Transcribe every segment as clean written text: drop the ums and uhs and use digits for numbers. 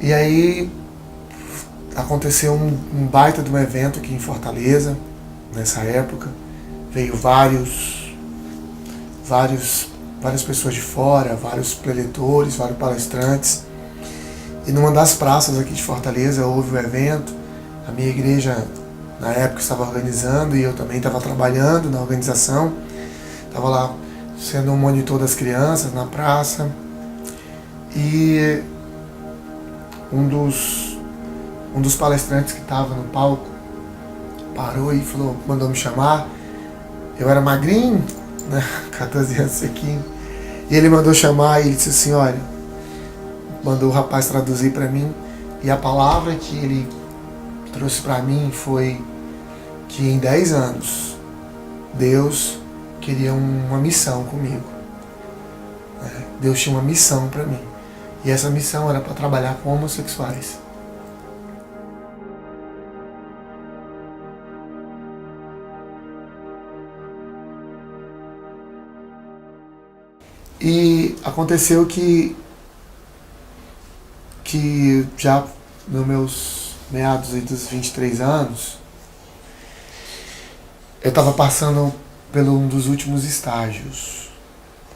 E aí aconteceu um baita de um evento aqui em Fortaleza, nessa época. Veio várias pessoas de fora, vários preletores, vários palestrantes. E numa das praças aqui de Fortaleza houve o evento. A minha igreja, na época, estava organizando e eu também estava trabalhando na organização. Estava lá sendo um monitor das crianças na praça. E um dos palestrantes que estava no palco parou e mandou me chamar. Eu era magrinho, né? 14 anos sequinho. E ele mandou chamar e ele disse assim, olha, mandou o rapaz traduzir para mim. E a palavra que ele trouxe para mim foi que em 10 anos Deus queria uma missão comigo. Deus tinha uma missão para mim. E essa missão era para trabalhar com homossexuais. E aconteceu que já nos meus meados dos 23 anos, eu estava passando por um dos últimos estágios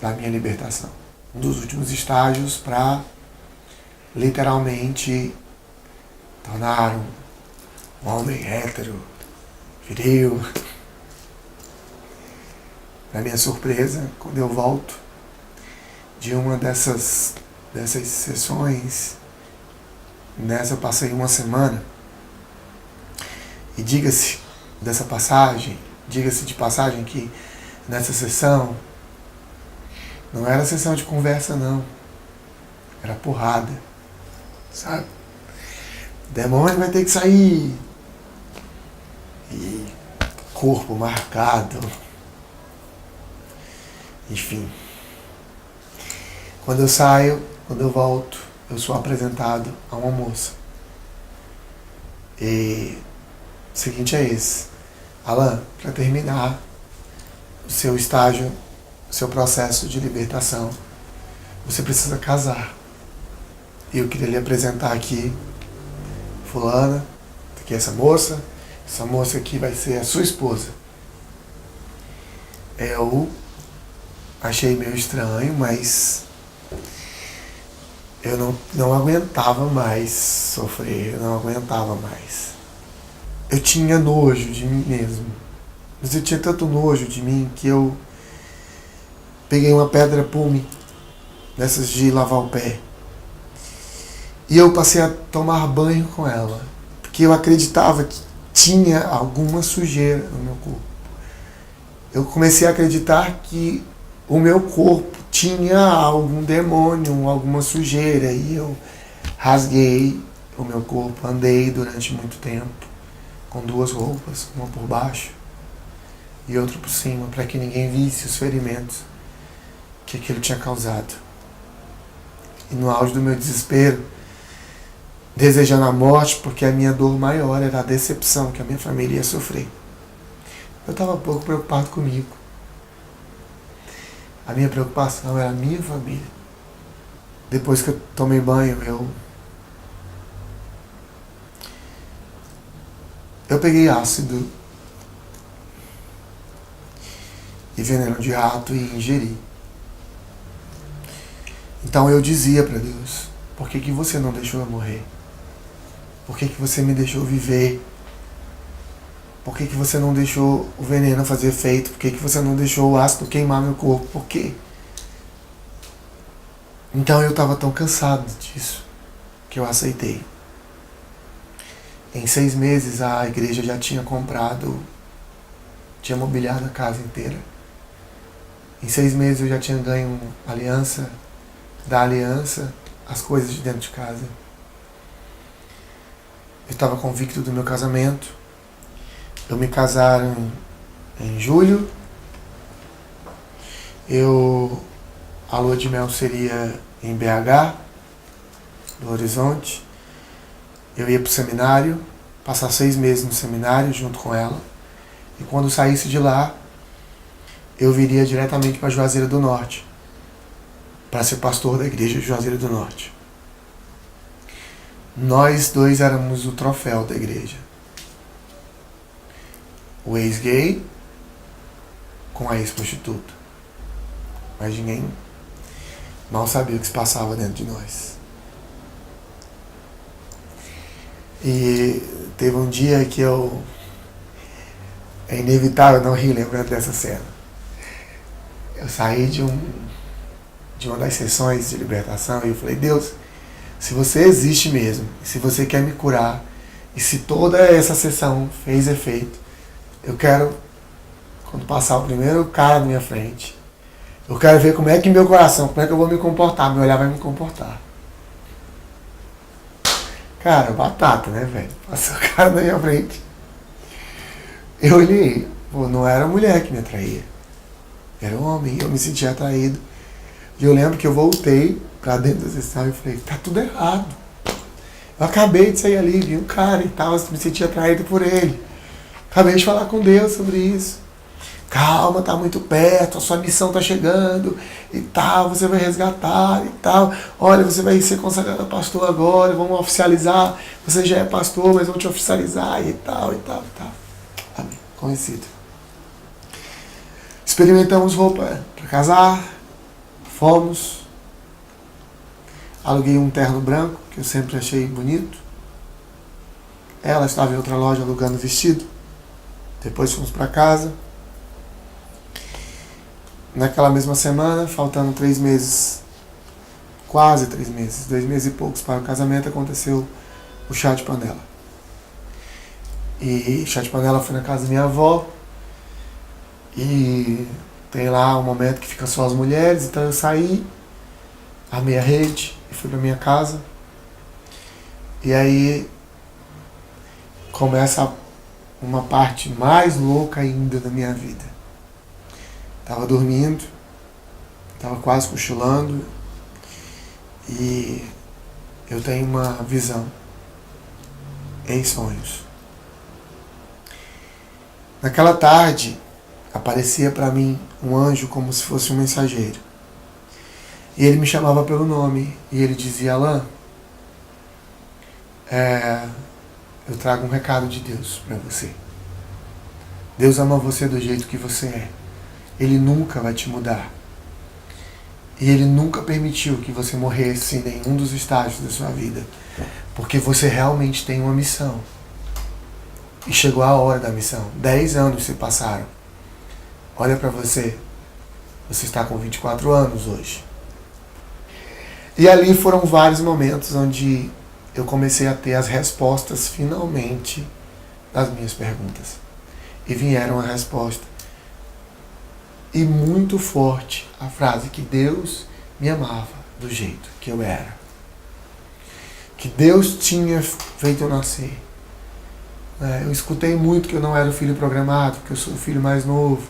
da minha libertação. Um dos últimos estágios para literalmente tornar um homem hétero, viril. Para minha surpresa, quando eu volto de uma dessas sessões, nessa eu passei uma semana, e diga-se de passagem que nessa sessão não era sessão de conversa não, era porrada, sabe? O demônio vai ter que sair, e corpo marcado, enfim. Quando eu volto, eu sou apresentado a uma moça. E o seguinte é esse. Alan, para terminar o seu estágio, o seu processo de libertação, você precisa casar. E eu queria lhe apresentar aqui fulana, aqui essa moça aqui vai ser a sua esposa. Eu achei meio estranho, mas eu não aguentava mais sofrer, eu não aguentava mais. Eu tinha nojo de mim mesmo, mas eu tinha tanto nojo de mim que eu peguei uma pedra pume, dessas de lavar o pé, e eu passei a tomar banho com ela, porque eu acreditava que tinha alguma sujeira no meu corpo. Eu comecei a acreditar que o meu corpo tinha algum demônio, alguma sujeira, e eu rasguei o meu corpo, andei durante muito tempo com 2 roupas, uma por baixo e outra por cima, para que ninguém visse os ferimentos que aquilo tinha causado. E no auge do meu desespero, desejando a morte, porque a minha dor maior era a decepção que a minha família ia sofrer. Eu estava pouco preocupado comigo. A minha preocupação era a minha família. Depois que eu tomei banho, eu peguei ácido e veneno de rato e ingeri. Então eu dizia para Deus, por que você não deixou eu morrer? Por que você me deixou viver? Por que você não deixou o veneno fazer efeito? Por que você não deixou o ácido queimar meu corpo? Por quê? Então eu estava tão cansado disso que eu aceitei. Em 6 meses a igreja já tinha tinha mobiliado a casa inteira. Em 6 meses eu já tinha ganho da aliança, as coisas de dentro de casa. Eu estava convicto do meu casamento. Eu me casaram em julho. A lua de mel seria em BH, do Horizonte. Eu ia para o seminário, passar 6 meses no seminário junto com ela. E quando saísse de lá, eu viria diretamente para Juazeiro do Norte, para ser pastor da igreja de Juazeiro do Norte. Nós dois éramos o troféu da igreja. O ex-gay com a ex-prostituta. Mas ninguém mal sabia o que se passava dentro de nós. E teve um dia que é inevitável não rir lembrando dessa cena. Eu saí de uma das sessões de libertação e eu falei, Deus, se você existe mesmo, se você quer me curar, e se toda essa sessão fez efeito, eu quero, quando passar o primeiro cara na minha frente, eu quero ver como é que meu coração, como é que eu vou me comportar, meu olhar vai me comportar. Cara, batata, né, velho? Passou o cara na minha frente. Eu olhei, pô, não era a mulher que me atraía. Era um homem, eu me sentia atraído. E eu lembro que eu voltei pra dentro da sessão e falei, tá tudo errado. Eu acabei de sair ali, vi um cara e tal, me sentia atraído por ele. Acabei de falar com Deus sobre isso. Calma, tá muito perto, a sua missão tá chegando e tal, você vai resgatar e tal. Olha, você vai ser consagrado pastor agora, vamos oficializar. Você já é pastor, mas vamos te oficializar e tal, e tal, e tal. Amém. Conhecido. Experimentamos roupa para casar, fomos. Aluguei um terno branco, que eu sempre achei bonito. Ela estava em outra loja alugando vestido. Depois fomos para casa. Naquela mesma semana, faltando 3 meses, quase 3 meses, 2 meses e poucos para o casamento, aconteceu o chá de panela. E chá de panela foi na casa da minha avó. E tem lá um momento que fica só as mulheres, então eu saí, armei a rede e fui para minha casa. E aí começa uma parte mais louca ainda da minha vida. Estava dormindo, estava quase cochilando e eu tenho uma visão em sonhos. Naquela tarde aparecia para mim um anjo como se fosse um mensageiro. E ele me chamava pelo nome e ele dizia, Alan, eu trago um recado de Deus para você. Deus ama você do jeito que você é. Ele nunca vai te mudar. E Ele nunca permitiu que você morresse em nenhum dos estágios da sua vida. Porque você realmente tem uma missão. E chegou a hora da missão. 10 anos se passaram. Olha para você. Você está com 24 anos hoje. E ali foram vários momentos onde eu comecei a ter as respostas, finalmente, das minhas perguntas. E vieram a resposta. E muito forte a frase que Deus me amava do jeito que eu era. Que Deus tinha feito eu nascer. Eu escutei muito que eu não era o filho programado, que eu sou o filho mais novo.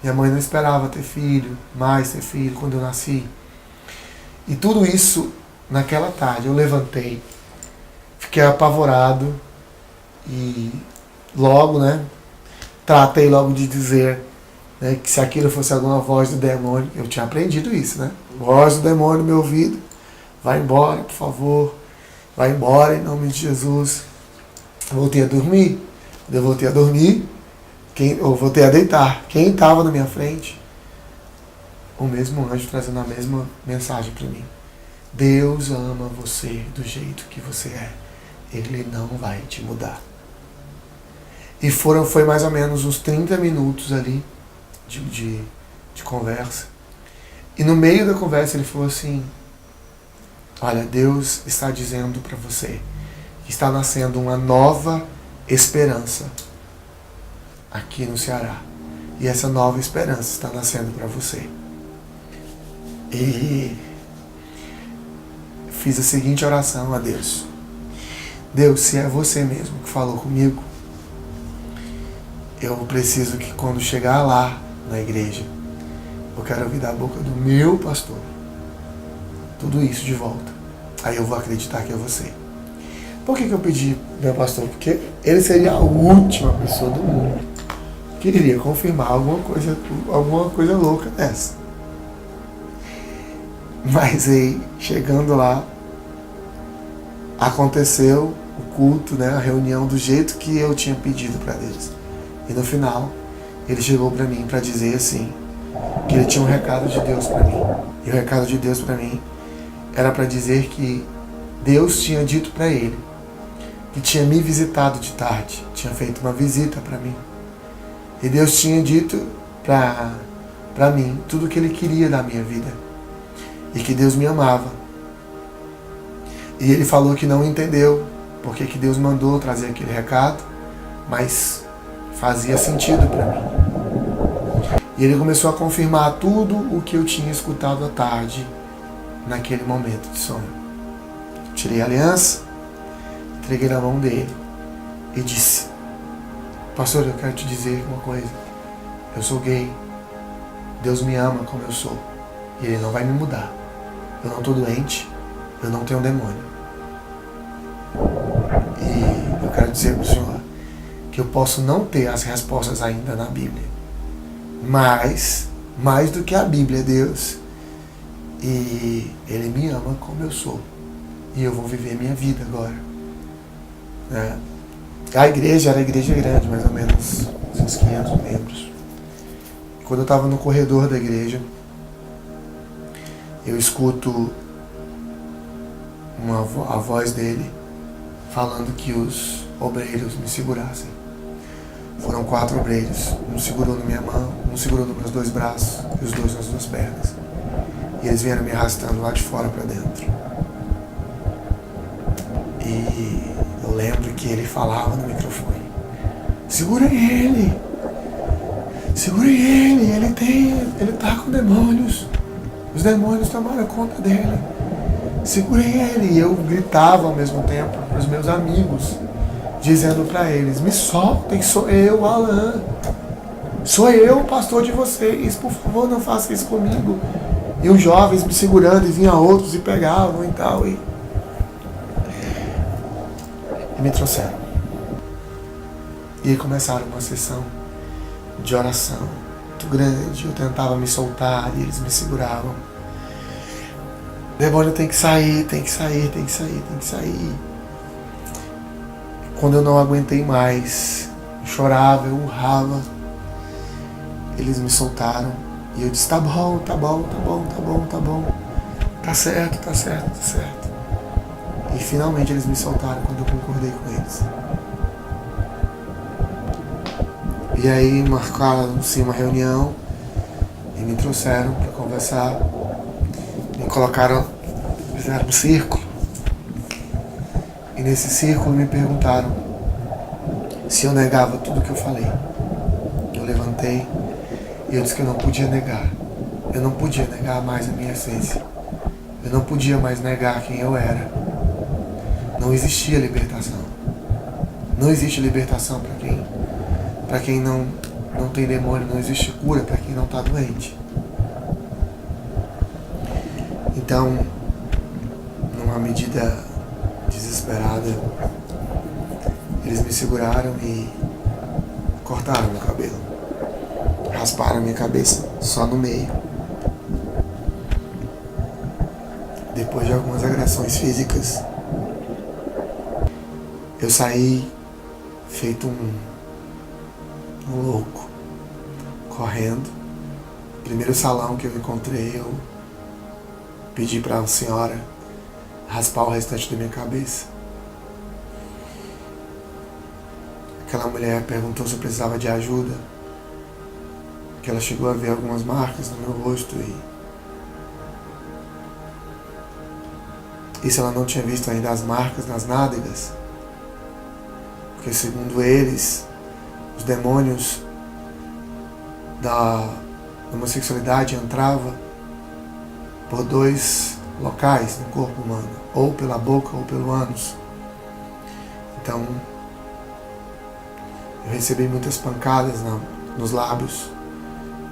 Minha mãe não esperava ter filho, mais ter filho quando eu nasci. E tudo isso, naquela tarde, eu levantei, fiquei apavorado e logo, tratei logo de dizer que se aquilo fosse alguma voz do demônio, eu tinha aprendido isso, voz do demônio no meu ouvido, vai embora, por favor, vai embora em nome de Jesus. Eu voltei a dormir, eu voltei a dormir, eu voltei a deitar. Quem estava na minha frente? O mesmo anjo trazendo a mesma mensagem para mim. Deus ama você do jeito que você é. Ele não vai te mudar. E foi mais ou menos uns 30 minutos ali de conversa. E no meio da conversa ele falou assim, olha, Deus está dizendo para você que está nascendo uma nova esperança aqui no Ceará. E essa nova esperança está nascendo para você. E fiz a seguinte oração a Deus. Deus, se é você mesmo que falou comigo, eu preciso que quando chegar lá na igreja, eu quero ouvir da boca do meu pastor tudo isso de volta. Aí eu vou acreditar que é você. Por que eu pedi meu pastor? Porque ele seria a última pessoa do mundo que iria confirmar alguma coisa louca dessa. Mas aí, chegando lá, aconteceu o culto, né, a reunião do jeito que eu tinha pedido para Deus. E no final, ele chegou para mim para dizer assim, que ele tinha um recado de Deus para mim. E o recado de Deus para mim era para dizer que Deus tinha dito para ele que tinha me visitado de tarde, tinha feito uma visita para mim. E Deus tinha dito para mim tudo o que ele queria da minha vida. E que Deus me amava. E ele falou que não entendeu porque que Deus mandou trazer aquele recado, mas fazia sentido para mim. E ele começou a confirmar tudo o que eu tinha escutado à tarde, naquele momento de sono. Tirei a aliança, entreguei na mão dele e disse: pastor, eu quero te dizer uma coisa. Eu sou gay. Deus me ama como eu sou. E ele não vai me mudar. Eu não estou doente. Eu não tenho um demônio. E eu quero dizer para o senhor que eu posso não ter as respostas ainda na Bíblia. Mas, mais do que a Bíblia, Deus, e Ele me ama como eu sou. E eu vou viver minha vida agora. Né? A igreja era a igreja grande, mais ou menos uns 500 membros. Quando eu estava no corredor da igreja, eu escuto a voz dele falando que os obreiros me segurassem. Foram 4 obreiros. Um segurou na minha mão, um segurou nos meus 2 braços e os 2 nas 2 pernas. E eles vieram me arrastando lá de fora para dentro. E eu lembro que ele falava no microfone: segurem ele! Segurem ele! Ele tá com demônios! Os demônios tomaram conta dele! Segurem ele! E eu gritava ao mesmo tempo para os meus amigos, dizendo para eles: me soltem, sou eu, Alan. Sou eu, pastor de vocês. Por favor, não façam isso comigo. E os jovens me segurando, e vinham outros e pegavam e tal. E me trouxeram. E aí começaram uma sessão de oração muito grande. Eu tentava me soltar e eles me seguravam. O demônio tem que sair, tem que sair, tem que sair, tem que sair. Quando eu não aguentei mais, eu chorava, eu urrava, eles me soltaram. E eu disse: tá bom, tá bom, tá bom, tá bom, tá bom. Tá certo, tá certo, tá certo. E finalmente eles me soltaram quando eu concordei com eles. E aí marcaram-se uma reunião e me trouxeram para conversar. Me colocaram, fizeram um círculo. E nesse círculo me perguntaram se eu negava tudo que eu falei. Eu levantei e eu disse que eu não podia negar. Eu não podia negar mais a minha essência. Eu não podia mais negar quem eu era. Não existia libertação. Não existe libertação para quem não tem demônio. Não existe cura para quem não está doente. Então, numa medida desesperada, eles me seguraram e cortaram meu cabelo. Rasparam minha cabeça só no meio. Depois de algumas agressões físicas, eu saí feito um louco, correndo. Primeiro salão que eu encontrei, eu pedi para a senhora raspar o restante da minha cabeça. Aquela mulher perguntou se eu precisava de ajuda, que ela chegou a ver algumas marcas no meu rosto e se ela não tinha visto ainda as marcas nas nádegas, porque segundo eles, os demônios da homossexualidade entravam por 2 locais no corpo humano, ou pela boca ou pelo ânus. Então, eu recebi muitas pancadas nos lábios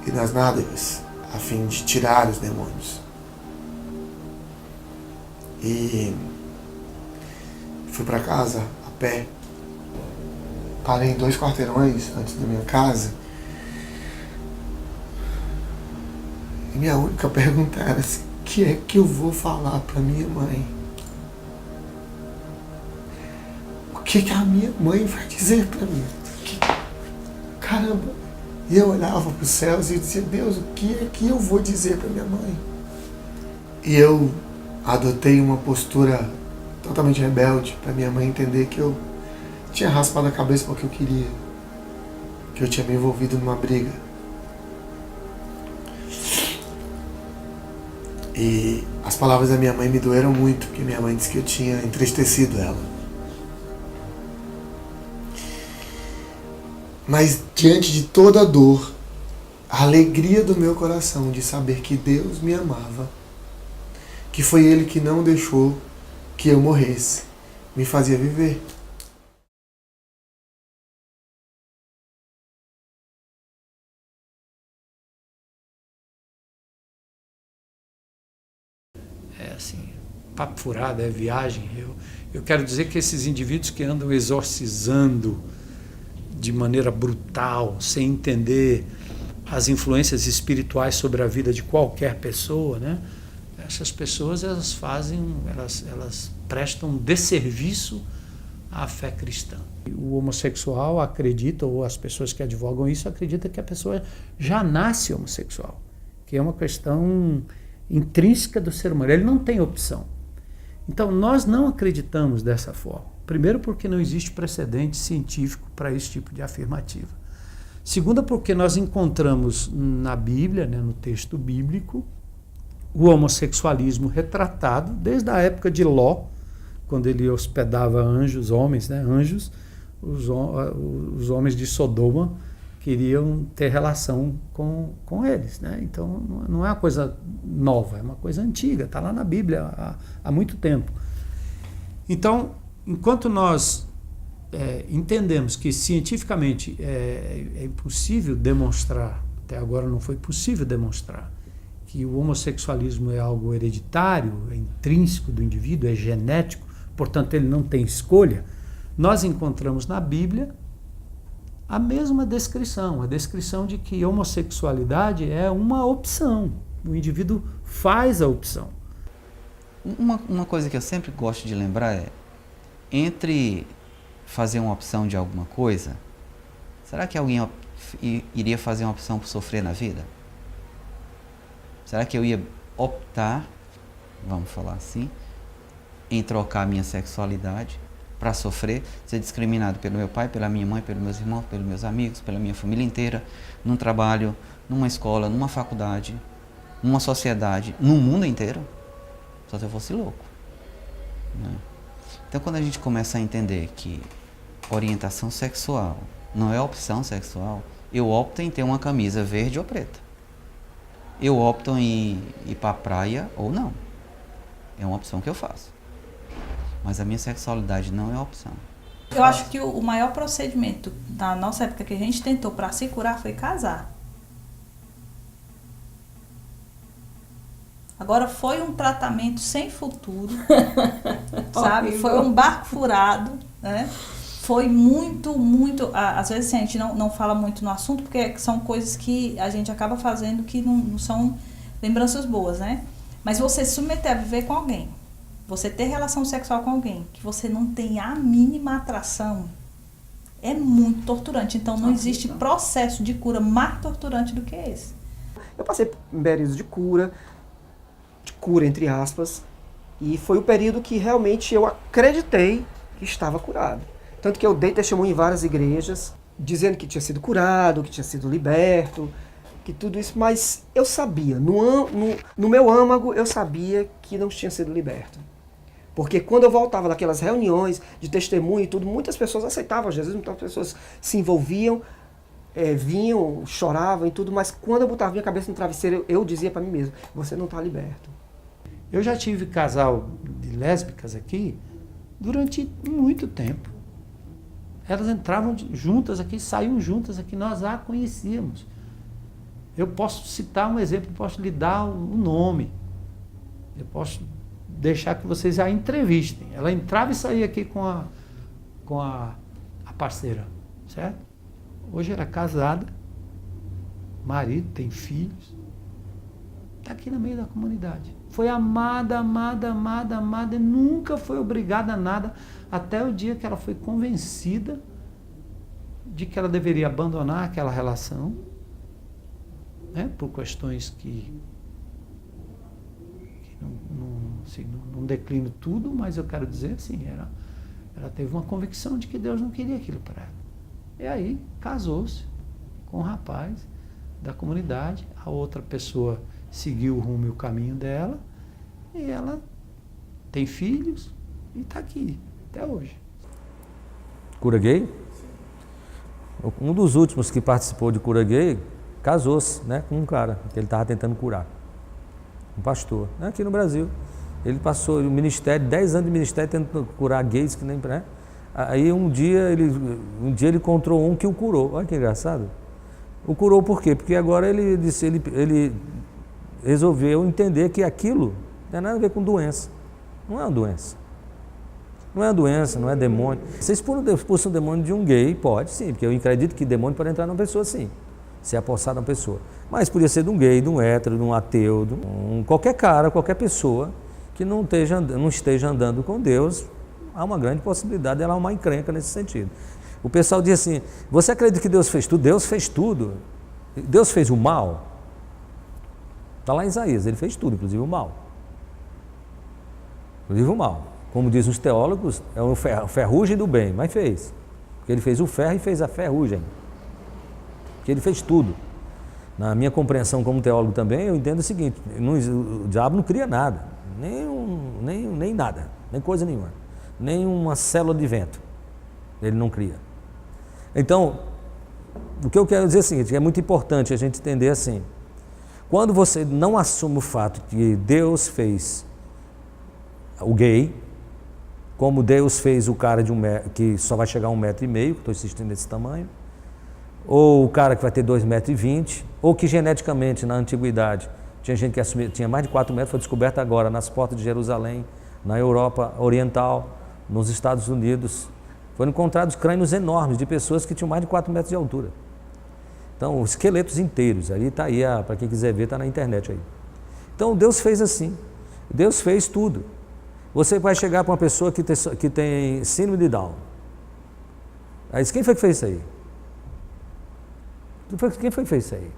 e nas nádegas, a fim de tirar os demônios. E fui para casa a pé. Parei em 2 quarteirões antes da minha casa. E minha única pergunta era assim: o que é que eu vou falar para minha mãe? que a minha mãe vai dizer para mim? Caramba! E eu olhava para os céus e dizia, Deus, o que é que eu vou dizer para minha mãe? E eu adotei uma postura totalmente rebelde para minha mãe entender que eu tinha raspado a cabeça porque eu queria. Que eu tinha me envolvido numa briga. E as palavras da minha mãe me doeram muito, porque minha mãe disse que eu tinha entristecido ela. Mas diante de toda a dor, a alegria do meu coração de saber que Deus me amava, que foi Ele que não deixou que eu morresse, me fazia viver. É assim, papo furado, é viagem. Eu quero dizer que esses indivíduos que andam exorcizando de maneira brutal, sem entender as influências espirituais sobre a vida de qualquer pessoa, né? Essas pessoas elas prestam desserviço à fé cristã. O homossexual acredita, ou as pessoas que advogam isso, acreditam que a pessoa já nasce homossexual, que é uma questão intrínseca do ser humano, ele não tem opção. Então nós não acreditamos dessa forma. Primeiro porque não existe precedente científico para esse tipo de afirmativa. Segundo porque nós encontramos na Bíblia, né, no texto bíblico, o homossexualismo retratado desde a época de Ló, quando ele hospedava anjos, homens, né, anjos, os homens de Sodoma queriam ter relação com eles, né? Então não é uma coisa nova, é uma coisa antiga, está lá na Bíblia há muito tempo. Então, enquanto nós entendemos que cientificamente é impossível demonstrar, até agora não foi possível demonstrar, que o homossexualismo é algo hereditário, é intrínseco do indivíduo, é genético, portanto ele não tem escolha, nós encontramos na Bíblia a mesma descrição, a descrição de que homossexualidade é uma opção, o indivíduo faz a opção. Uma coisa que eu sempre gosto de lembrar é, entre fazer uma opção de alguma coisa, será que alguém iria fazer uma opção por sofrer na vida? Será que eu ia optar, vamos falar assim, em trocar a minha sexualidade para sofrer, ser discriminado pelo meu pai, pela minha mãe, pelos meus irmãos, pelos meus amigos, pela minha família inteira, num trabalho, numa escola, numa faculdade, numa sociedade, no mundo inteiro? Só se eu fosse louco, né? Então, quando a gente começa a entender que orientação sexual não é opção sexual, eu opto em ter uma camisa verde ou preta. Eu opto em ir para a praia ou não. É uma opção que eu faço. Mas a minha sexualidade não é opção. Eu acho que o maior procedimento da nossa época que a gente tentou para se curar foi casar. Agora foi um tratamento sem futuro, sabe? Foi um barco furado, né? Foi muito, às vezes assim, a gente não fala muito no assunto porque são coisas que a gente acaba fazendo que não são lembranças boas, né? Mas você se submeter a viver com alguém, você ter relação sexual com alguém que você não tem a mínima atração, é muito torturante. Então não existe processo de cura mais torturante do que esse. Eu passei por períodos de cura entre aspas, e foi o período que realmente eu acreditei que estava curado. Tanto que eu dei testemunho em várias igrejas, dizendo que tinha sido curado, que tinha sido liberto, que tudo isso, mas eu sabia, no meu âmago, eu sabia que não tinha sido liberto. Porque quando eu voltava daquelas reuniões de testemunho e tudo, muitas pessoas aceitavam Jesus, muitas pessoas se envolviam, vinham, choravam e tudo, mas quando eu botava minha cabeça no travesseiro, eu dizia para mim mesmo, você não está liberto. Eu já tive casal de lésbicas aqui durante muito tempo. Elas entravam juntas aqui, saíam juntas aqui, nós a conhecíamos. Eu posso citar um exemplo, posso lhe dar um nome. Eu posso deixar que vocês a entrevistem. Ela entrava e saía aqui com a parceira, certo? Hoje ela é casada, marido, tem filhos. está aqui no meio da comunidade. Foi amada, amada, amada, amada e nunca foi obrigada a nada, até o dia que ela foi convencida de que ela deveria abandonar aquela relação, né, por questões que não declino tudo, mas eu quero dizer assim, ela teve uma convicção de que Deus não queria aquilo para ela. E aí casou-se com um rapaz da comunidade, a outra pessoa seguiu o rumo e o caminho dela, e ela tem filhos e está aqui até hoje. Cura Gay? Um dos últimos que participou de Cura Gay casou-se, né, com um cara que ele estava tentando curar, um pastor, né, aqui no Brasil. Ele passou o ministério, 10 anos de ministério tentando curar gays, que nem, né? Aí um dia ele encontrou um que o curou. Olha que engraçado. O curou por quê? Porque agora ele resolveu entender que aquilo não tem nada a ver com doença. Não é uma doença. Não é uma doença, não é demônio. Você expulsa um demônio de um gay? Pode sim, porque eu acredito que demônio pode entrar numa pessoa sim, se apossar numa pessoa. Mas podia ser de um gay, de um hétero, de um ateu, qualquer cara, qualquer pessoa que não esteja andando com Deus, há uma grande possibilidade dela arrumar encrenca nesse sentido. O pessoal diz assim, você acredita que Deus fez tudo? Deus fez tudo. Deus fez o mal? Está lá em Isaías, ele fez tudo, inclusive o mal. Inclusive o mal. Como dizem os teólogos, é o ferrugem do bem, mas fez. Porque ele fez o ferro e fez a ferrugem. Porque ele fez tudo. Na minha compreensão como teólogo também, eu entendo o seguinte, o diabo não cria nada. Nem nada, nem coisa nenhuma, nem uma célula de vento, ele não cria. Então, o que eu quero dizer é o seguinte, é muito importante a gente entender assim, quando você não assume o fato que Deus fez o gay, como Deus fez o cara que só vai chegar a 1,5 metro, que estou insistindo nesse tamanho, ou o cara que vai ter 2,20 metros, ou que geneticamente na antiguidade tinha gente que tinha mais de 4 metros, foi descoberta agora nas portas de Jerusalém, na Europa Oriental, nos Estados Unidos. Foram encontrados crânios enormes de pessoas que tinham mais de 4 metros de altura. Então, esqueletos inteiros, aí está aí, para quem quiser ver, está na internet aí. Então, Deus fez assim, Deus fez tudo. Você vai chegar para uma pessoa que tem síndrome de Down. Aí diz, quem foi que fez isso aí? Quem foi que fez isso aí?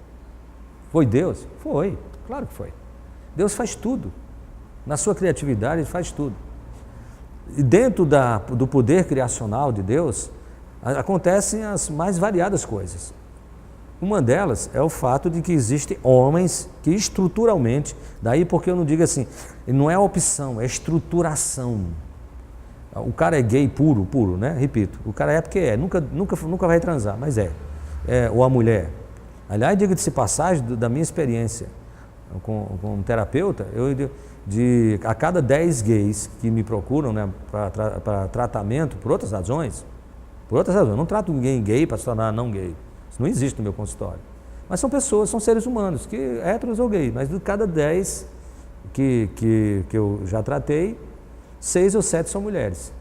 Foi Deus? Foi. Claro que foi. Deus faz tudo. Na sua criatividade, Ele faz tudo. E dentro do poder criacional de Deus, acontecem as mais variadas coisas. Uma delas é o fato de que existem homens que estruturalmente, daí porque eu não digo assim, não é opção, é estruturação. O cara é gay puro, né? Repito, o cara é porque é, nunca vai transar, mas ou a mulher. Aliás, diga-se passagem da minha experiência como terapeuta, a cada 10 gays que me procuram, né, para tratamento por outras razões, eu não trato ninguém gay para se tornar não gay, isso não existe no meu consultório, mas são pessoas, são seres humanos, héteros ou gays, mas de cada 10 que eu já tratei, 6 ou 7 são mulheres.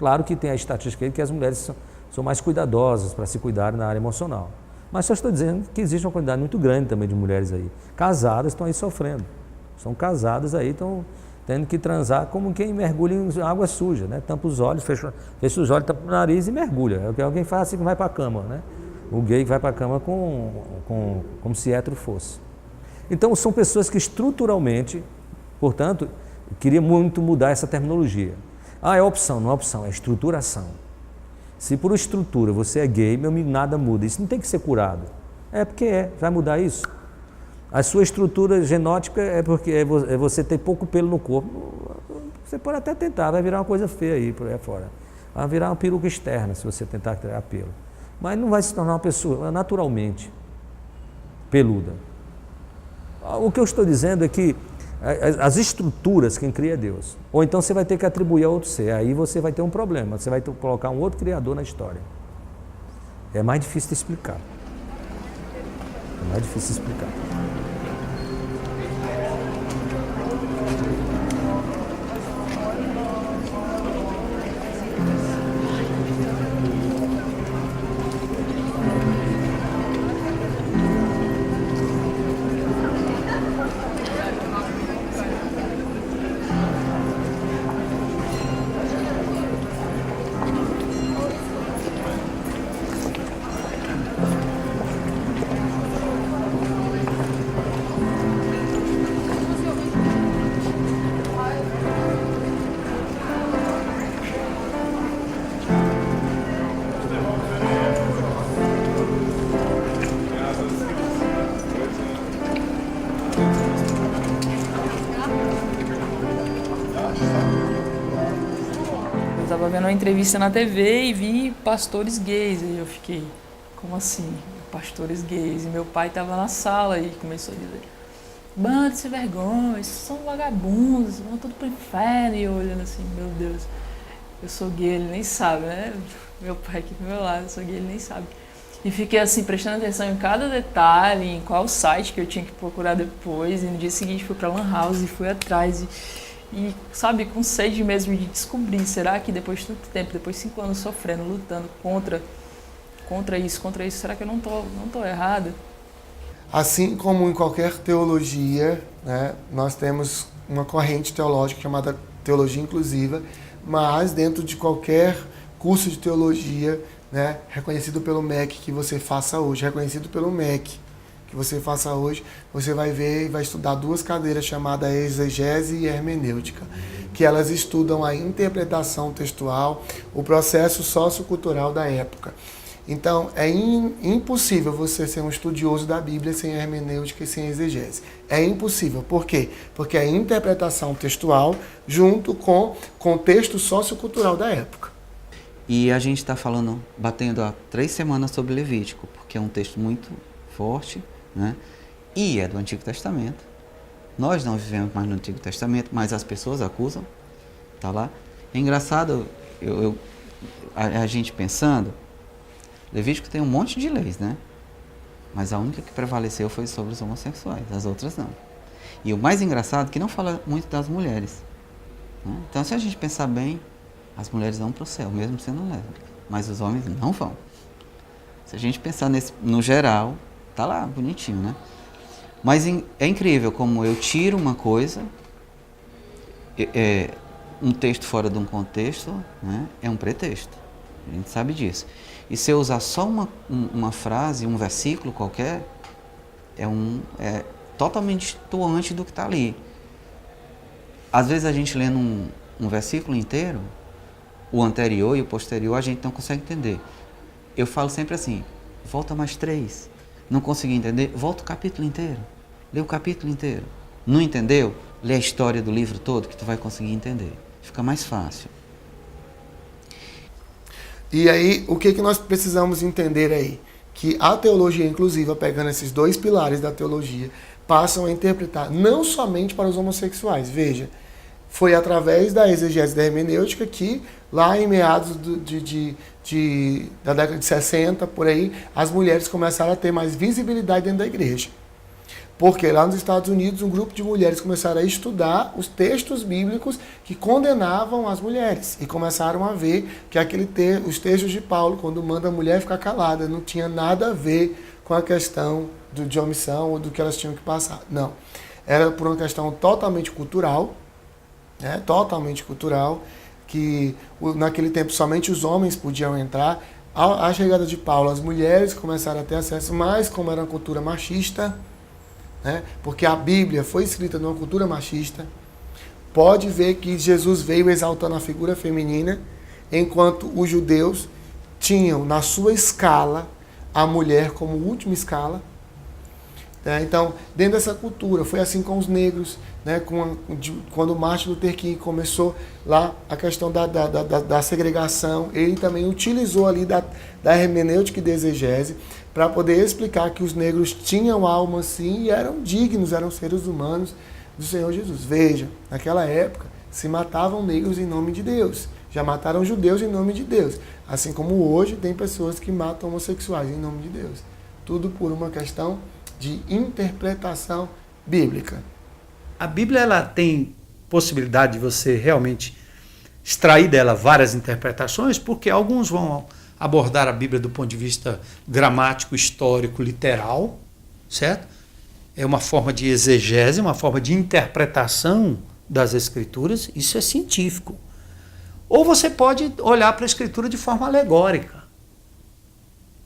Claro que tem a estatística aí que as mulheres são mais cuidadosas para se cuidarem na área emocional. Mas só estou dizendo que existe uma quantidade muito grande também de mulheres aí. Casadas estão aí sofrendo. São casadas aí, estão tendo que transar como quem mergulha em água suja, né? Tampa os olhos, fecha os olhos, tampa o nariz e mergulha. É o que alguém faz assim que vai para a cama, né? O gay vai para a cama como se hétero fosse. Então são pessoas que estruturalmente, portanto, queria muito mudar essa terminologia. É opção, não é opção, é estruturação. Se por estrutura você é gay, meu amigo, nada muda. Isso não tem que ser curado. Porque vai mudar isso. A sua estrutura genótica é porque é você ter pouco pelo no corpo. Você pode até tentar, vai virar uma coisa feia aí por aí fora. Vai virar uma peruca externa se você tentar criar pelo. Mas não vai se tornar uma pessoa naturalmente peluda. O que eu estou dizendo é que as estruturas quem cria é Deus. Ou então você vai ter que atribuir a outro ser. Aí você vai ter um problema. Você vai ter que colocar um outro criador na história. É mais difícil de explicar. É mais difícil de explicar. uma entrevista na TV e vi pastores gays. E eu fiquei, como assim? Pastores gays? E meu pai estava na sala e começou a dizer: bando de sem vergonha, esses são vagabundos, vão tudo pro inferno. E eu olhando assim, meu Deus, eu sou gay, ele nem sabe, né? Meu pai aqui do meu lado, eu sou gay, ele nem sabe. E fiquei assim, prestando atenção em cada detalhe, em qual site que eu tinha que procurar depois. E no dia seguinte fui pra Lan House e fui atrás. E, sabe, com sede mesmo de descobrir, será que depois de tanto tempo, depois de 5 anos sofrendo, lutando contra isso, será que eu não tô errada? Assim como em qualquer teologia, né, nós temos uma corrente teológica chamada teologia inclusiva, mas dentro de qualquer curso de teologia, né, reconhecido pelo MEC que você faça hoje, que você faça hoje, você vai ver e vai estudar 2 cadeiras chamadas exegese e hermenêutica, que elas estudam a interpretação textual, o processo sociocultural da época. Então, é impossível você ser um estudioso da Bíblia sem hermenêutica e sem exegese. É impossível. Por quê? Porque é a interpretação textual junto com o contexto sociocultural da época. E a gente está batendo há 3 semanas sobre Levítico, porque é um texto muito forte, né? E é do Antigo Testamento. Nós não vivemos mais no Antigo Testamento, mas as pessoas acusam. Tá lá. É engraçado, a gente pensando, Levítico tem um monte de leis, né? Mas a única que prevaleceu foi sobre os homossexuais, as outras não. E o mais engraçado é que não fala muito das mulheres, né? Então, se a gente pensar bem, as mulheres vão para o céu, mesmo sendo lésbicas, mas os homens não vão. Se a gente pensar no geral, tá lá, bonitinho, né? Mas é incrível como eu tiro uma coisa, um texto fora de um contexto, né, é um pretexto. A gente sabe disso. E se eu usar só uma frase, um versículo qualquer, é totalmente destoante do que está ali. Às vezes a gente lendo um versículo inteiro, o anterior e o posterior, a gente não consegue entender. Eu falo sempre assim, volta mais 3. Não consegui entender, volta o capítulo inteiro. Lê o capítulo inteiro. Não entendeu? Lê a história do livro todo que tu vai conseguir entender. Fica mais fácil. E aí, o que nós precisamos entender aí? Que a teologia inclusiva, pegando esses 2 pilares da teologia, passam a interpretar não somente para os homossexuais. Veja, foi através da exegese da hermenêutica que, lá em meados da década de 60, por aí, as mulheres começaram a ter mais visibilidade dentro da igreja. Porque lá nos Estados Unidos, um grupo de mulheres começaram a estudar os textos bíblicos que condenavam as mulheres. E começaram a ver que os textos de Paulo, quando manda a mulher ficar calada, não tinha nada a ver com a questão de omissão ou do que elas tinham que passar. Não. Era por uma questão totalmente cultural, né? Totalmente cultural, que naquele tempo somente os homens podiam entrar. À chegada de Paulo, as mulheres começaram a ter acesso, mas como era uma cultura machista, né? Porque a Bíblia foi escrita numa cultura machista, pode ver que Jesus veio exaltando a figura feminina, enquanto os judeus tinham na sua escala a mulher como última escala. Então, dentro dessa cultura, foi assim com os negros, né? Quando o Martin Luther King começou lá a questão da segregação, ele também utilizou ali da hermenêutica e da exegese para poder explicar que os negros tinham alma sim e eram dignos, eram seres humanos do Senhor Jesus. Veja, naquela época se matavam negros em nome de Deus, já mataram judeus em nome de Deus, assim como hoje tem pessoas que matam homossexuais em nome de Deus. Tudo por uma questão de interpretação bíblica. A Bíblia ela tem possibilidade de você realmente extrair dela várias interpretações, porque alguns vão abordar a Bíblia do ponto de vista gramático, histórico, literal, certo? É uma forma de exegese, uma forma de interpretação das Escrituras, isso é científico. Ou você pode olhar para a Escritura de forma alegórica.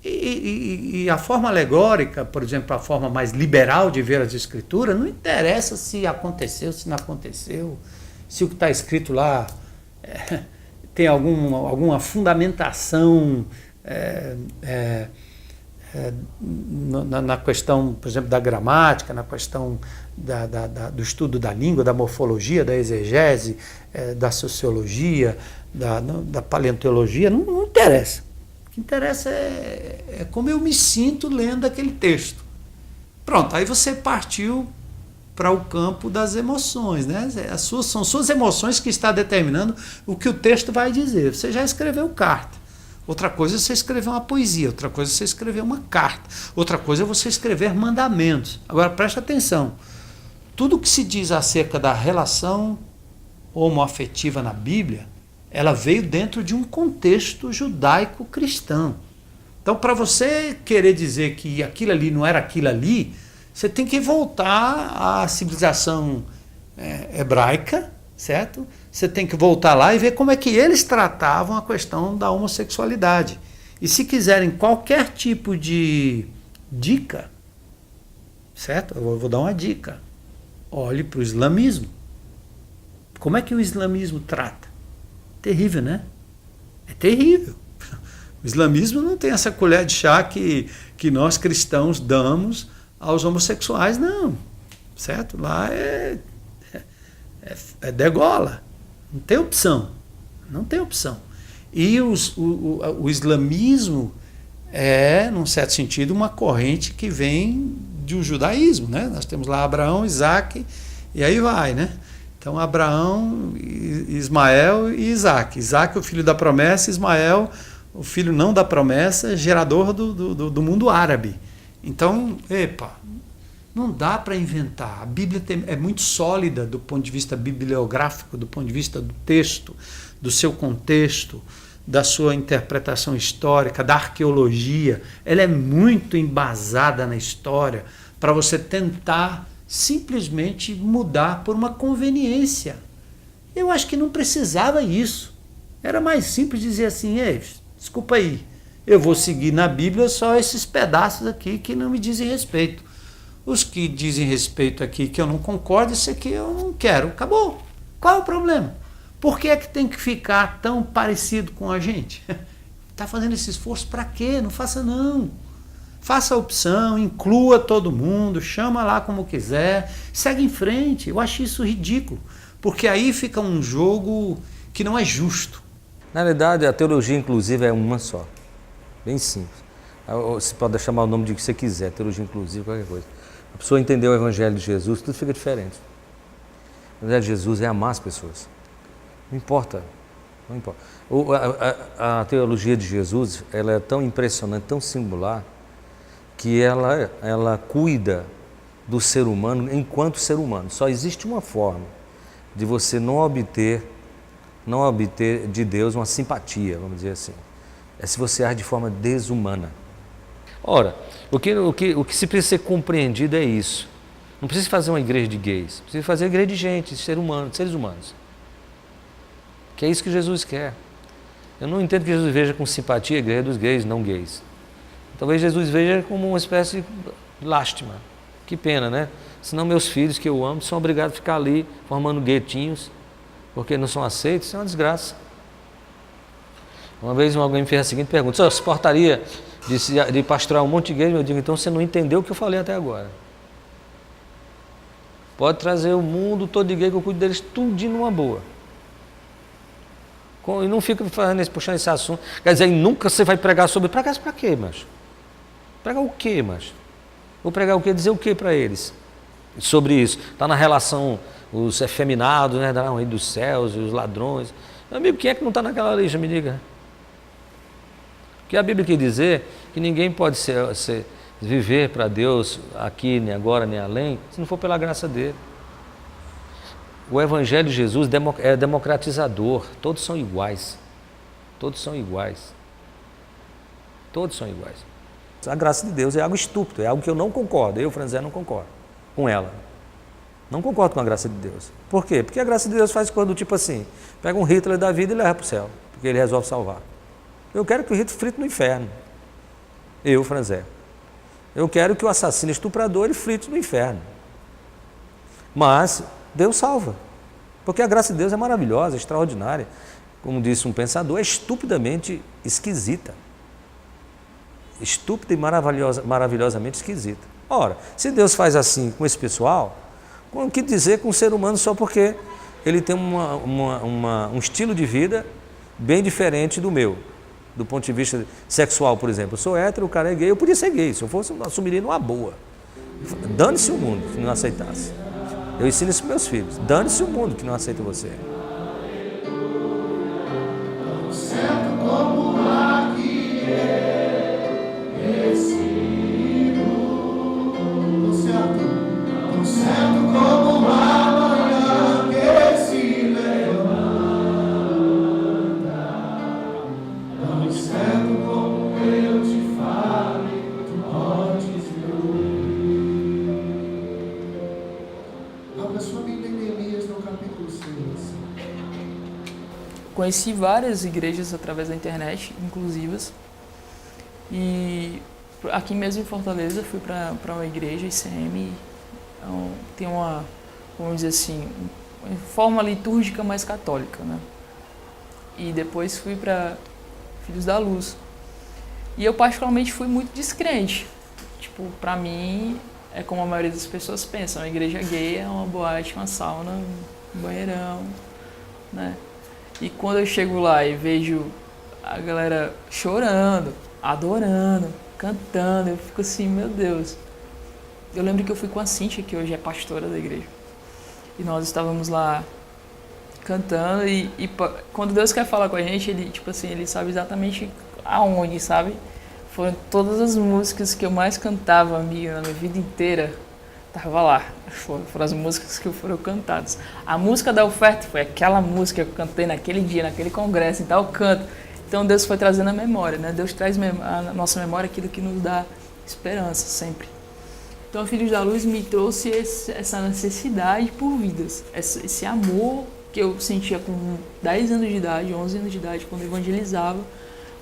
E a forma alegórica, por exemplo, a forma mais liberal de ver as Escrituras, não interessa se aconteceu, se não aconteceu, se o que está escrito lá tem alguma fundamentação na questão, por exemplo, da gramática, na questão do estudo da língua, da morfologia, da exegese, da sociologia, da paleontologia, não interessa. O que interessa é como eu me sinto lendo aquele texto. Pronto, aí você partiu para o campo das emoções, né? São suas emoções que estão determinando o que o texto vai dizer. Você já escreveu carta. Outra coisa é você escrever uma poesia, outra coisa é você escrever uma carta, outra coisa é você escrever mandamentos. Agora preste atenção, tudo que se diz acerca da relação homoafetiva na Bíblia, ela veio dentro de um contexto judaico-cristão. Então, para você querer dizer que aquilo ali não era aquilo ali, você tem que voltar à civilização hebraica, certo? Você tem que voltar lá e ver como é que eles tratavam a questão da homossexualidade. E se quiserem qualquer tipo de dica, certo? Eu vou dar uma dica. Olhe para o islamismo. Como é que o islamismo trata? Terrível, né? É terrível. O islamismo não tem essa colher de chá que nós cristãos damos aos homossexuais, não. Certo? Lá é degola. Não tem opção. Não tem opção. E o islamismo é, num certo sentido, uma corrente que vem do judaísmo, né? Nós temos lá Abraão, Isaac, e aí vai, né? Então, Abraão, Ismael e Isaac. Isaac, o filho da promessa, Ismael, o filho não da promessa, gerador do mundo árabe. Então, não dá para inventar. A Bíblia é muito sólida do ponto de vista bibliográfico, do ponto de vista do texto, do seu contexto, da sua interpretação histórica, da arqueologia. Ela é muito embasada na história para você tentar simplesmente mudar por uma conveniência. Eu acho que não precisava isso. Era mais simples dizer assim, desculpa aí, eu vou seguir na Bíblia só esses pedaços aqui que não me dizem respeito. Os que dizem respeito aqui que eu não concordo, isso aqui eu não quero. Acabou. Qual é o problema? Por que é que tem que ficar tão parecido com a gente? Está fazendo esse esforço para quê? Não faça não. Faça a opção, inclua todo mundo, chama lá como quiser, segue em frente. Eu acho isso ridículo, porque aí fica um jogo que não é justo. Na verdade, a teologia inclusiva é uma só, bem simples. Você pode chamar o nome de que você quiser, teologia inclusiva, qualquer coisa. A pessoa entendeu o Evangelho de Jesus, tudo fica diferente. O Evangelho de Jesus é amar as pessoas. Não importa. Não importa. A teologia de Jesus, ela é tão impressionante, tão singular, que ela cuida do ser humano enquanto ser humano. Só existe uma forma de você não obter de Deus uma simpatia, vamos dizer assim. É se você age de forma desumana. Ora, o que se precisa ser compreendido é isso. Não precisa fazer uma igreja de gays, precisa fazer uma igreja de gente, de seres humanos. Que é isso que Jesus quer. Eu não entendo que Jesus veja com simpatia a igreja dos gays, não gays. Talvez Jesus veja como uma espécie de lástima. Que pena, né? Senão meus filhos que eu amo são obrigados a ficar ali formando guetinhos, porque não são aceitos, isso é uma desgraça. Uma vez alguém me fez a seguinte pergunta: você suportaria de pastorar um monte de igreja? Eu digo, então você não entendeu o que eu falei até agora. Pode trazer o mundo todo de igreja que eu cuido deles tudo numa boa. E não fica puxando esse assunto. Quer dizer, nunca você vai pregar sobre... Pregar para quê, macho? Pregar o quê, macho? Vou pregar o quê? Dizer o quê para eles? Sobre isso. Está na relação, os efeminados, né? Da lei dos céus, os ladrões. Meu amigo, quem é que não está naquela lista, me diga? Porque a Bíblia quer dizer que ninguém pode viver para Deus aqui, nem agora, nem além, se não for pela graça dele. O Evangelho de Jesus é democratizador. Todos são iguais. Todos são iguais. Todos são iguais. A graça de Deus é algo estúpido, é algo que eu não concordo. Eu, Franzé, não concordo com ela. Não concordo com a graça de Deus. Por quê? Porque a graça de Deus faz coisa do tipo assim: pega um Hitler da vida e leva para o céu, porque ele resolve salvar. Eu quero que o Hitler frite no inferno. Eu, Franzé. Eu quero que o assassino estuprador ele frite no inferno. Mas Deus salva, porque a graça de Deus é maravilhosa, extraordinária. Como disse um pensador, é estupidamente esquisita. estúpida e maravilhosamente esquisita. Ora, se Deus faz assim com esse pessoal, o que dizer com um ser humano só porque ele tem um estilo de vida bem diferente do meu, do ponto de vista sexual, por exemplo. Eu sou hétero, o cara é gay, eu podia ser gay, se eu fosse, eu assumiria numa boa. Dane-se o mundo que não aceitasse. Eu ensino isso para meus filhos. Dane-se o mundo que não aceita você. Conheci várias igrejas através da internet, inclusivas, e aqui mesmo em Fortaleza fui para uma igreja, ICM, tem uma, vamos dizer assim, uma forma litúrgica mais católica, né? E depois fui para Filhos da Luz. E eu particularmente fui muito descrente. Tipo, para mim, é como a maioria das pessoas pensam, a igreja gay é uma boate, uma sauna, um banheirão, né? E quando eu chego lá e vejo a galera chorando, adorando, cantando, eu fico assim, meu Deus. Eu lembro que eu fui com a Cíntia, que hoje é pastora da igreja. E nós estávamos lá cantando e quando Deus quer falar com a gente, ele, tipo assim, ele sabe exatamente aonde, sabe? Foram todas as músicas que eu mais cantava, amiga, na minha vida inteira. Tava lá, foram as músicas que foram cantadas. A música da oferta foi aquela música que eu cantei naquele dia, naquele congresso, em tal canto. Então Deus foi trazendo a memória, né? Deus traz a nossa memória aquilo que nos dá esperança sempre. Então, Filhos da Luz me trouxe essa necessidade por vidas, esse amor que eu sentia com 10 anos de idade, 11 anos de idade, quando eu evangelizava,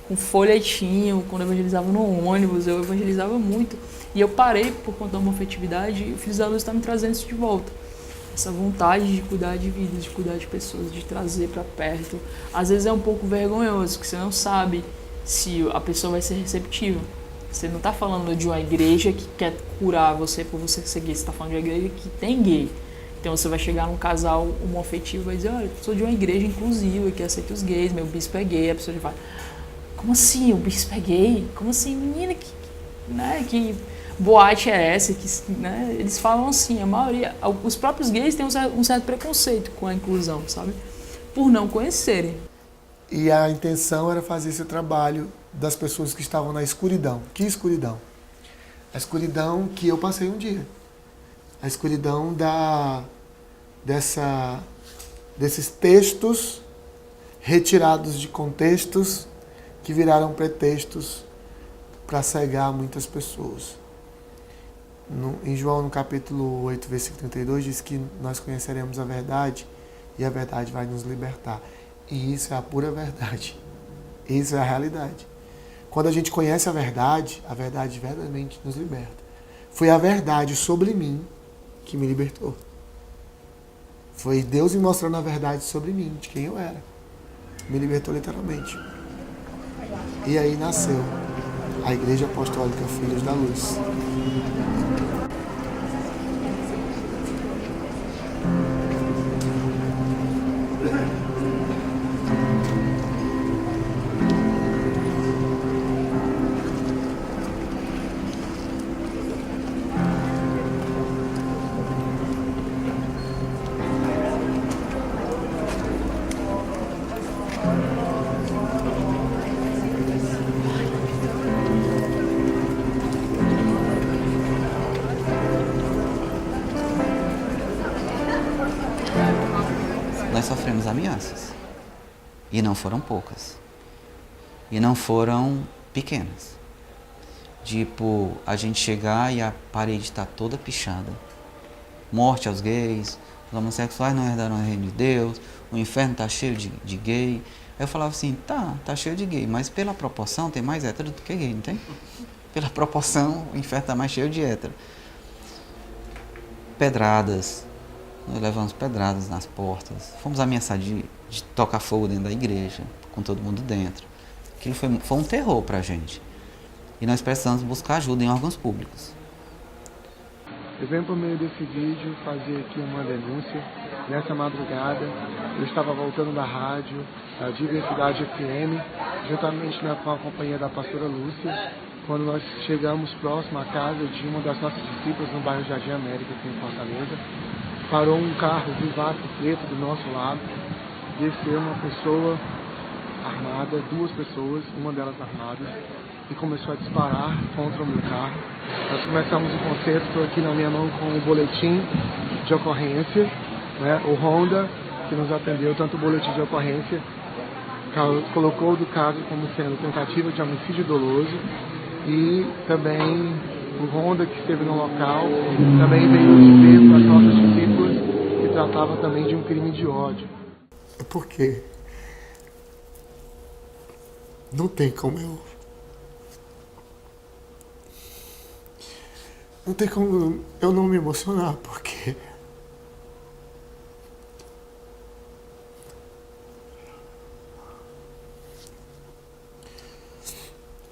com folhetinho, quando eu evangelizava no ônibus, eu evangelizava muito. E eu parei por conta da homofetividade e o Filhos da Luz está me trazendo isso de volta. Essa vontade de cuidar de vidas, de cuidar de pessoas, de trazer para perto. Às vezes é um pouco vergonhoso, porque você não sabe se a pessoa vai ser receptiva. Você não está falando de uma igreja que quer curar você por você ser gay, você está falando de uma igreja que tem gay. Então você vai chegar num casal homoafetivo e vai dizer, olha, eu sou de uma igreja inclusiva que aceita os gays, meu bispo é gay. A pessoa vai, como assim, o bispo é gay? Como assim, menina, que boate é essa? Né? Eles falam assim, a maioria, os próprios gays têm um certo preconceito com a inclusão, sabe? Por não conhecerem. E a intenção era fazer esse trabalho das pessoas que estavam na escuridão. Que escuridão? A escuridão que eu passei um dia. A escuridão desses textos retirados de contextos que viraram pretextos para cegar muitas pessoas. Em João, no capítulo 8, versículo 32, diz que nós conheceremos a verdade e a verdade vai nos libertar. E isso é a pura verdade. Isso é a realidade. Quando a gente conhece a verdade verdadeiramente nos liberta. Foi a verdade sobre mim que me libertou. Foi Deus me mostrando a verdade sobre mim, de quem eu era. Me libertou literalmente. E aí nasceu a Igreja Apostólica Filhos da Luz. Nós sofremos ameaças. E não foram poucas. E não foram pequenas. Tipo, a gente chegar e a parede está toda pichada. Morte aos gays, os homossexuais não herdaram o reino de Deus, o inferno está cheio de gay. Aí eu falava assim, tá cheio de gay, mas pela proporção tem mais hétero do que gay, não tem? Pela proporção, o inferno está mais cheio de hétero. Pedradas. Nós levamos pedradas nas portas. Fomos ameaçados de tocar fogo dentro da igreja, com todo mundo dentro. Aquilo foi um terror pra gente. e nós precisamos buscar ajuda em órgãos públicos. Eu venho por meio desse vídeo fazer aqui uma denúncia. Nessa madrugada, eu estava voltando da rádio, a Diversidade FM, juntamente com a companhia da pastora Lúcia, quando nós chegamos próximo à casa de uma das nossas discípulas no bairro Jardim América, aqui em Fortaleza. Parou um carro Vivato preto do nosso lado, desceu uma pessoa armada, 2 pessoas, uma delas armada, e começou a disparar contra o meu carro. Nós começamos o concerto, estou aqui na minha mão com o boletim de ocorrência, né? O Honda, que nos atendeu, tanto o boletim de ocorrência, colocou do caso como sendo tentativa de homicídio doloso, e também o Honda, que esteve no local, também veio de ver para as nossas discípulas, que tratava também de um crime de ódio. É porque não tem como eu não me emocionar, porque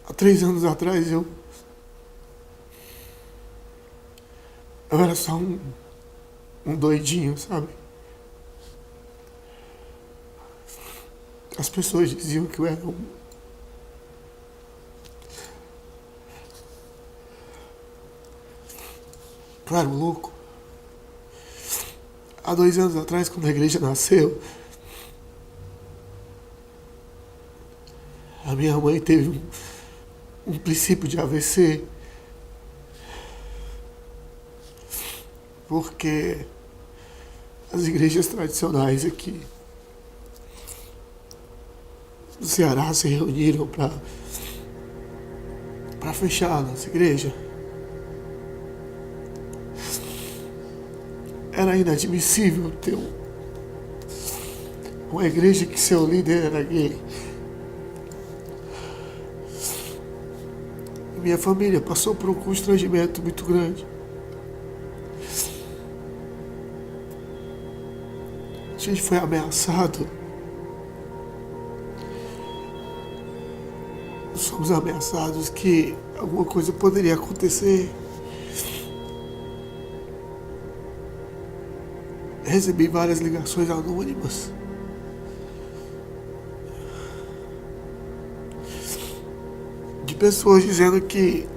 há 3 anos atrás eu era só um doidinho, sabe? As pessoas diziam que eu era claro, louco. Há 2 anos atrás, quando a igreja nasceu, a minha mãe teve um princípio de AVC, porque as igrejas tradicionais aqui do Ceará se reuniram para fechar a nossa igreja. Era inadmissível ter uma igreja que seu líder era gay. E minha família passou por um constrangimento muito grande. A gente foi ameaçado. Somos ameaçados que alguma coisa poderia acontecer. Recebi várias ligações anônimas. De pessoas dizendo que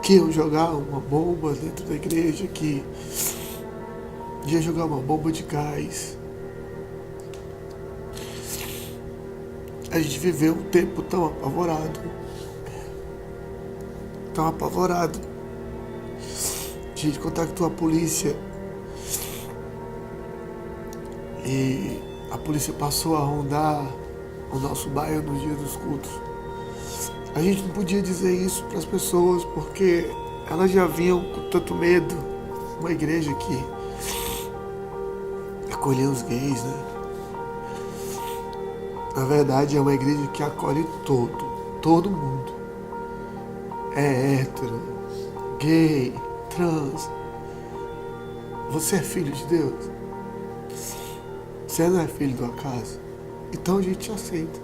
iam jogar uma bomba dentro da igreja, que ia jogar uma bomba de gás. A gente viveu um tempo tão apavorado. A gente contactou a polícia e a polícia passou a rondar o nosso bairro nos dias dos cultos. A gente não podia dizer isso para as pessoas porque elas já vinham com tanto medo. Uma igreja que acolheu os gays, né? Na verdade é uma igreja que acolhe todo mundo. É hétero, gay, trans. Você é filho de Deus? Você não é filho do acaso? Então a gente te aceita.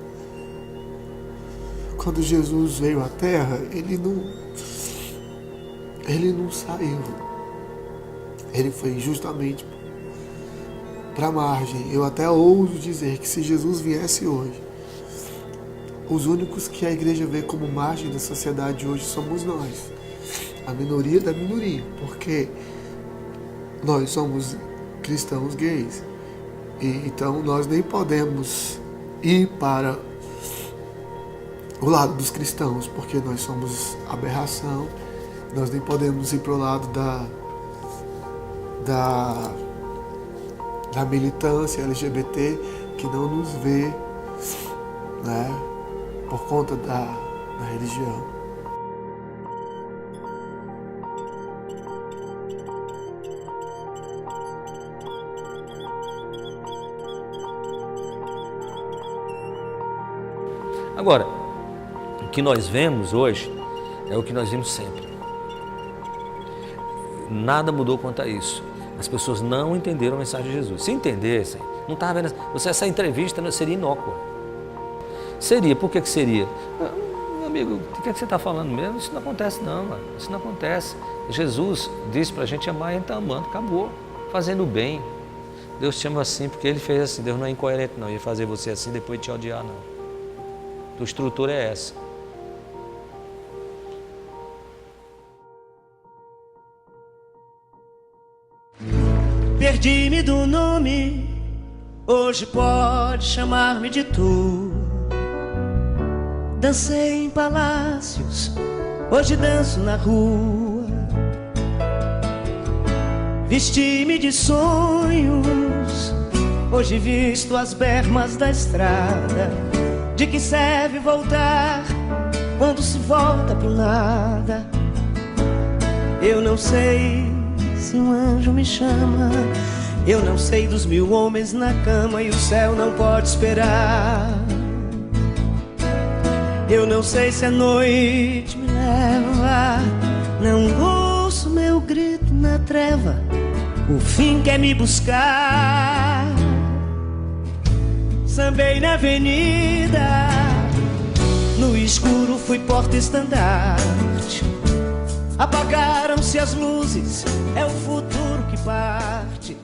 Quando Jesus veio à Terra, ele não saiu. Ele foi justamente para a margem. Eu até ouso dizer que se Jesus viesse hoje, os únicos que a igreja vê como margem da sociedade hoje somos nós. A minoria da minoria, porque nós somos cristãos gays. E então nós nem podemos ir para o lado dos cristãos, porque nós somos aberração. Nós nem podemos ir para o lado da militância LGBT, que não nos vê, né, por conta da religião. Agora, o que nós vemos hoje é o que nós vimos sempre. Nada mudou quanto a isso. As pessoas não entenderam a mensagem de Jesus. Se entendessem, não estava vendo. Essa entrevista não seria inócua. Seria, por que seria? Meu amigo, o que é que você está falando mesmo? Isso não acontece não, mano. Isso não acontece. Jesus disse para a gente amar e a gente está amando, acabou. Fazendo o bem. Deus te ama assim, porque Ele fez assim. Deus não é incoerente não, ia fazer você assim depois de te odiar não. Tua estrutura é essa. Perdi-me do nome, hoje pode chamar-me de tu. Dancei em palácios, hoje danço na rua. Vesti-me de sonhos, hoje visto as bermas da estrada. De que serve voltar quando se volta pro nada? Eu não sei se um anjo me chama, eu não sei dos 1000 homens na cama e o céu não pode esperar. Eu não sei se a noite me leva, não ouço meu grito na treva, o fim quer me buscar. Sambei na avenida, no escuro fui porta-estandarte. Apagaram-se as luzes, é o futuro que parte.